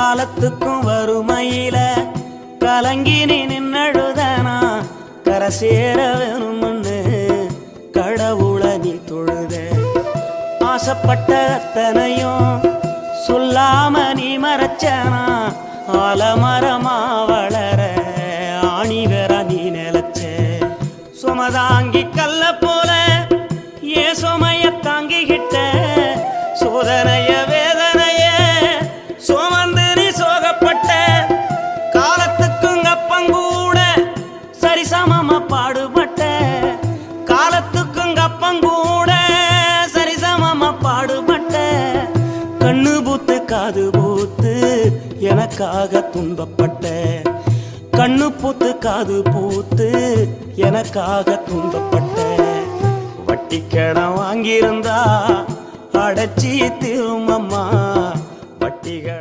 காலத்துக்கும் வறுமையில கலங்கி நீ நின்னழுதனா கரை சேர வேணும்னு கடவுளை நீ தொழுத. ஆசைப்பட்ட அத்தனையும் சொல்லாம நீ மறைச்சனா ஆலமரமா வளர ஆணி வேற நீ நிலச்ச. சுமதாங்கி கல்ல போல ஏ சுமைய தாங்கிக்கிட்ட சோதனைய வேதனைய சுமந்து நீ சோகப்பட்ட. காலத்துக்கும் அப்பங்கூட சரிசமமா பாடுபட்ட. காலத்துக்கும் அப்பங்கூட சரிசமமா பாடுபட்ட. கண்ணு பூத்து காது பூத்து எனக்காக துன்பப்பட்ட. கண்ணு பூத்து காது பூத்து எனக்காக துன்பப்பட்ட. வட்டி கடன் வாங்கியிருந்தா அடைச்சி திரும்பம்மா வட்டிகள்